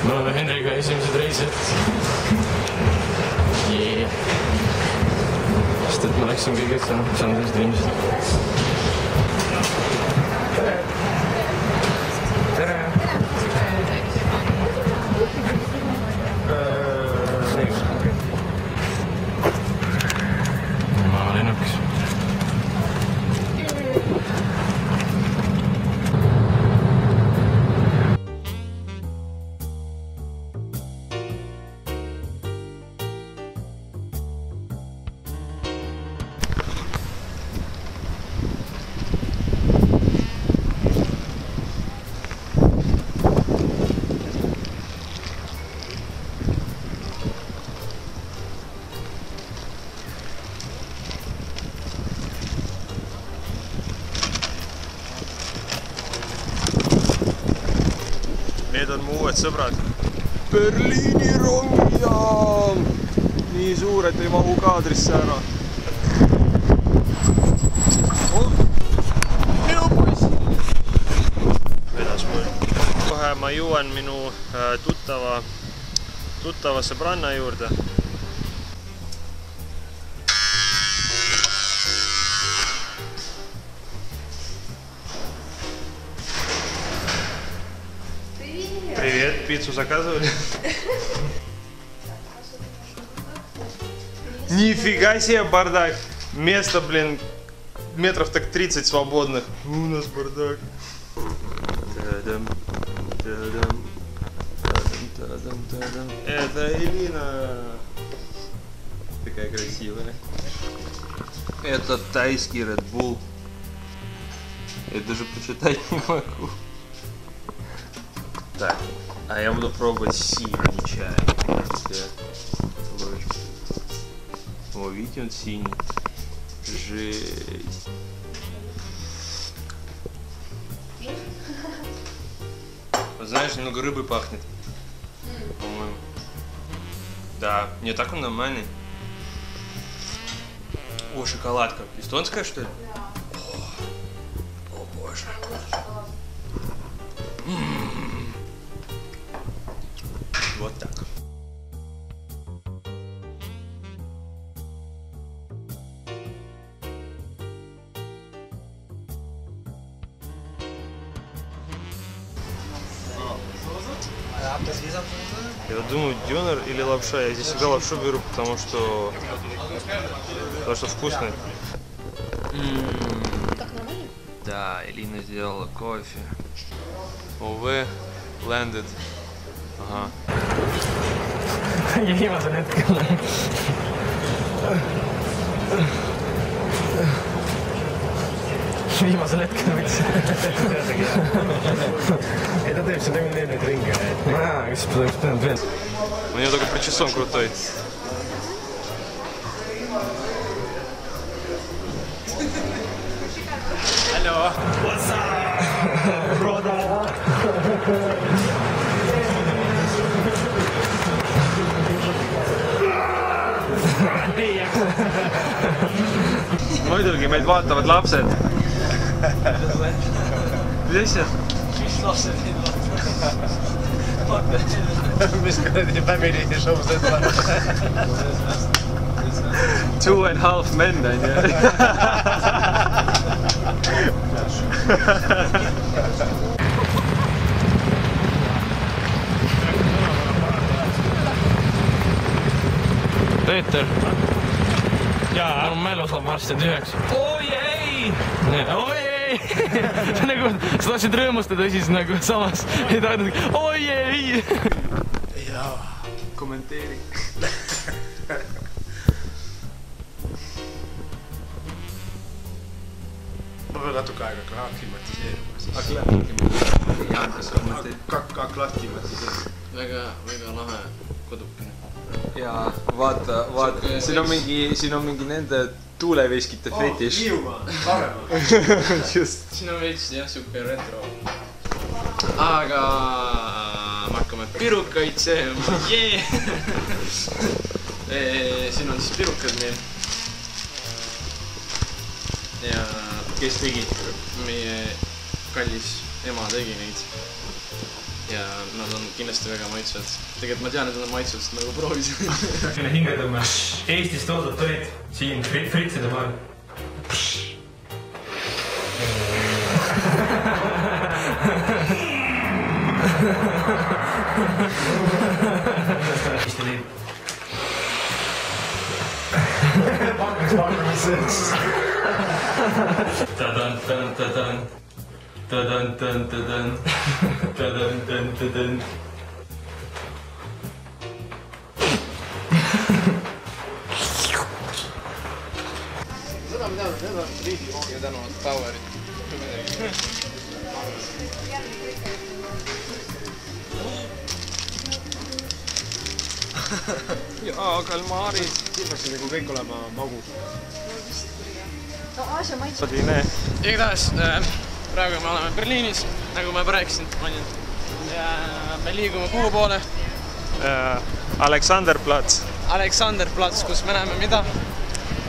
Me oleme Henriga esimesed reisid. Sest et ma läksin kõigest, saan teised inimesed. Tere! Ma lennukis. Need on mu uued sõbrad. Berliini rongijaam! Nii suur, et ei mahu kaadrisse ära. Minu poiss! Vedas mul. Kohe ma jõuan minu tuttava sõbranna juurde. Привет, пиццу заказывали? Нифига себе бардак! Место, блин, метров так 30 свободных. У нас бардак. Это Элина. Такая красивая. Это тайский Red Bull. Я даже почитать не могу. Так, а я буду пробовать синий чай. О, видите, он синий. Жесть. Знаешь, немного рыбой пахнет. По-моему. Да, не так он нормальный. О, шоколадка. Эстонская, что ли? О боже. Вот так. Я думаю, дёнер или лапша. Я здесь всегда лапшу беру, потому что вкусно. Да, Элина сделала кофе. Увы, landed. Ага. Viimasel hetkel. Viimasel hetkel võtsin. Ei, ta teeb seda nüüd ringi. Kas peaks pidanud veel? У него только причесон крутой. Алло. What's up, brother? Muidugi meid vaatavad lapsed. Mis asja? Mis lapsed meid vaatavad? Mis kuradi family show seda? 2.5 men on ju. Peeter. Jaa, mälu saab varsti tühjaks. Oi ei! Oi ei! Nagu sa tahtsid rõõmustada siis nagu samas. Ei tahtnud, oi ei! Jaa, kommenteeri. Ma pean natuke aega aklimatiseerima. Aklimatiseerima. Väga lahe kodukene. Jaa, vaata, siin on mingi nende tuuleveskite fetiš. Just. Siin on veits jah, siuke retro. Aga me hakkame pirukaid seema. Jee! Siin on siis pirukad meil. Ja kes tegi? Meie kallis ema tegi neid. ja nad on kindlasti väga maitsvad. Tegelikult ma tean, et nad on maitsvad, sest ma juba proovisin. Hingetõmme Eestis toodud toit siin Fritside maal. Eesti liib. Tadan, tadan, tadan. Tadan, tadan, tadan. Tadan, tadan, tadan. Seda me teame, need on Riigikogu ja tänuvad Powerit. Jaa, kalmaarid. Silmaksid nagu kõik olema magus. No Aasia maitseb. Igatahes, praegu me oleme Berliinis, nagu ma juba rääkisin. Ja me liigume kuhu poole? Alexanderplatz. Alexanderplatz, kus me näeme mida?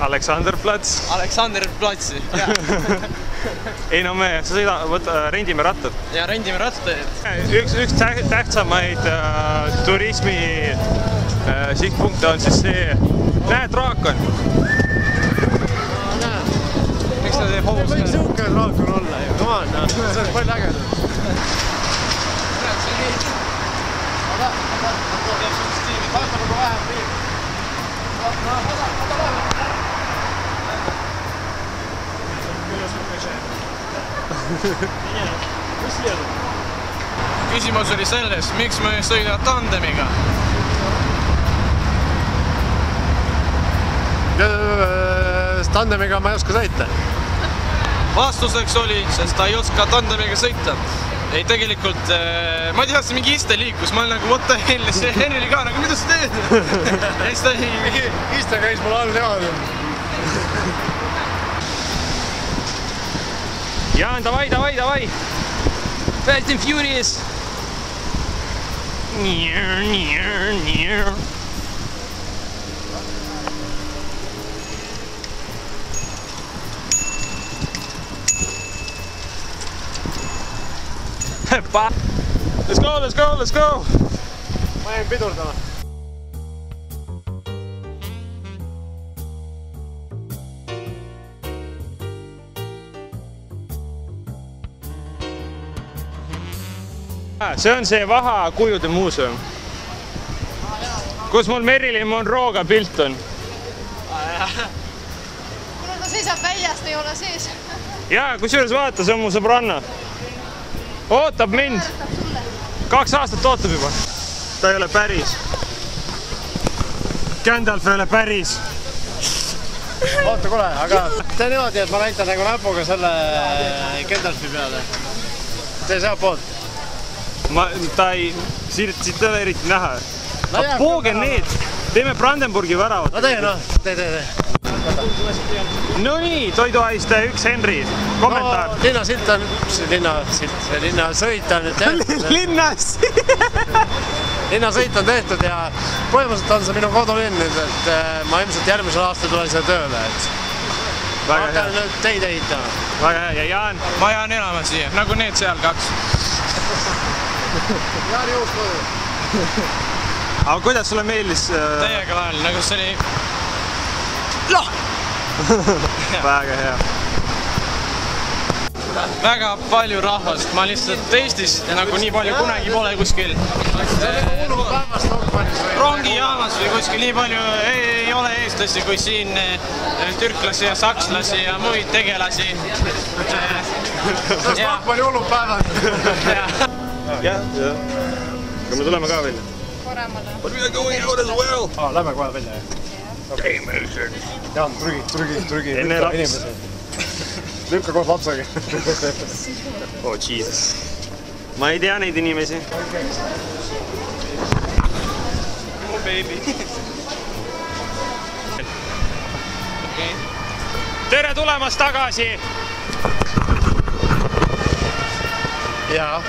Alexanderplatz. Alexanderplatzi, jah. Ei no me rendime rattad. Ja rendime rattaid. Üks tähtsamaid turismi sihtpunkte on siis see, näed, draakon. Miks ta teeb hobus? Võiks õuke draakon olla ju, come on, see on palju ägedam. Vaata nagu vähem riib. Küsimus oli selles, miks me sõidavad tandemiga? Tandemiga ma ei oska sõita. Vastuseks oli, sest ta ei oska tandemiga sõita. Ei, tegelikult, ma ei tea, see mingi iste liikus, ma olen nagu, what the hell, see Henri ka nagu, mida sa teed? Iste käis mul all teada. Jaan, davai, davai, davai! Fast and Furious! Nier, nier, nier. Let's go, let's go, let's go! Ma jäin pidurdama. See on see vahakujude muuseum, kus mul Marilyn Monroe'ga pilt on. Kuna ta seisab väljast, ei ole sees. Jaa, kusjuures vaata, see on mu sõbranna. Ootab mind. 2 aastat ootab juba. Ta ei ole päris. Gandalf ei ole päris. Oota, kuule, aga tee niimoodi, et ma näitan nagu näpuga selle Gandalfi peale. Tee sealt poolt. Ta ei, siit ei ole eriti näha. Pooge need, teeme Brandenburgi väravad. No tee, noh, tee. No nii, toiduaiste 1 Henri, kommentaar. No, linnasilt on, linnasõit on tehtud. Linnasõit on tehtud ja põhimõtteliselt on see minu kodulinn nüüd, et ma ilmselt järgmisel aastal tulen siia tööle, et ma hakkan nüüd teid ehitama. Väga hea, ja Jaan? Ma jään elama siia, nagu need seal 2. Jaani uus kodu. Aga kuidas sulle meeldis? Teiega vahel, nagu see oli... Väga hea. Väga palju rahvast, ma lihtsalt Eestis nagu nii palju kunagi pole kuskil rongijaamas või kuskil nii palju ei ole eestlasi kui siin türklasi ja sakslasi ja muid tegelasi. See on Stockmanni hullud päevad. Jah. Aga me tuleme ka välja. Paremale. But we are going out as well. Lähme kohe välja, jah. Jaan, trügi. Enne laps. Lükka koos lapsagi. Oh, Jesus. Ma ei tea neid inimesi. Oh, baby. Okay. Tere tulemast tagasi! Jaa.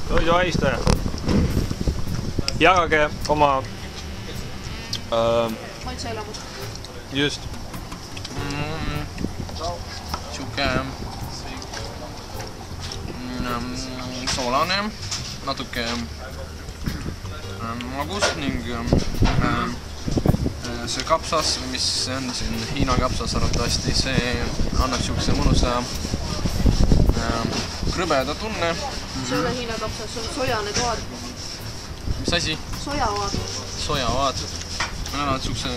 Toiduaistaja. Jagage oma... Maitseelamus. Just. Siuke... soolane, natuke magus ning see kapsas, mis on siin Hiina kapsas arvatavasti, see annab siukse mõnusa krõbeda tunne. See ei ole Hiina kapsas, see on sojane toad. Mis asi? Sojaoad. Sojaoad. Meil annavad siukse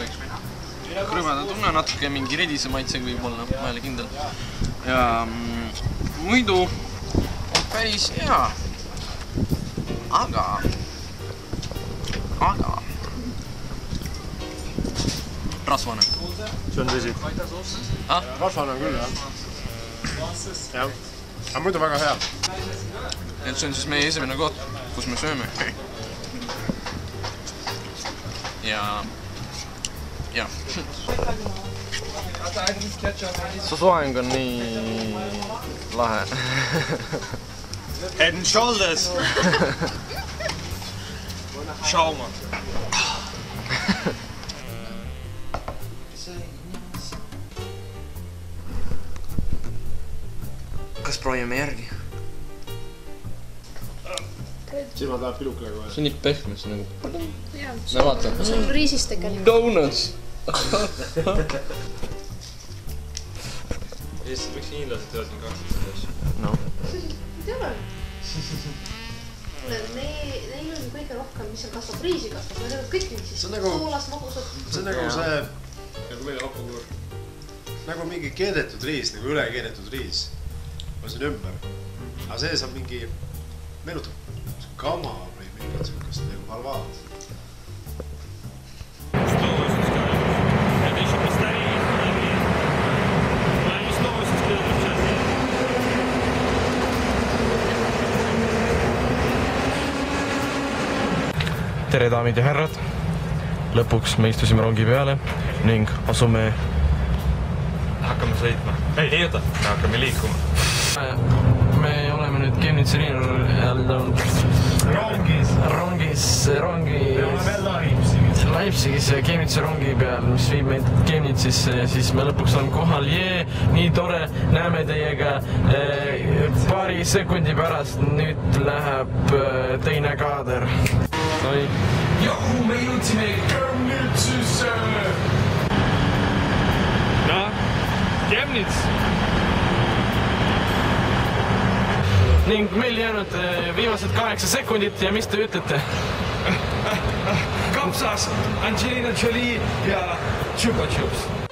krõbeda tunne, natuke mingi redise maitsega võib olla, ma ei ole kindel. Ja muidu on päris hea. Aga rasvane. See on tõsi. Rasvane on küll, jah. Jah. Aga muidu väga hea. Et see on siis meie esimene koht, kus me sööme. Ja. Su soeng on nii lahe. Head and shoulders. Schauma. Kas proovime järgi? Silmad läheb pilukile kohe. See on nii pehmes nagu. Jaa, Me vaata. see on riisist tegelikult. Donuts! Eestis miks hiinlased teevad nii kaksid asju? No. Ei ole. Neil on kõige rohkem, mis seal kasvab, riisi kasvab. Nad teevad kõik nii siis. Soolas, magusad. See on nagu see, Nagu meil hapakuur. nagu mingi keedetud riis, nagu üle keedetud riis. Ma siin ümber. Aga see saab mingi, meenutab kama või mingit sihukest nagu halvaad. Tere daamid ja härrad, lõpuks me istusime rongi peale ning asume... Hakkame sõitma. Ei oota, me hakkame liikuma. Me oleme nüüd Chemnitzi Leipzigis ja Chemnitzi rongi peal, mis viib meid Chemnitzisse ja siis me lõpuks oleme kohal. Nii tore, näeme teiega paari sekundi pärast, nüüd läheb teine kaader. Jahu, me jõudsime Chemnitzisse! No, Chemnitz! Ning meil jäänud viimased 8 sekundit ja mis te ütlete? Kapsas, Angelina Jolie ja Chupa Chups.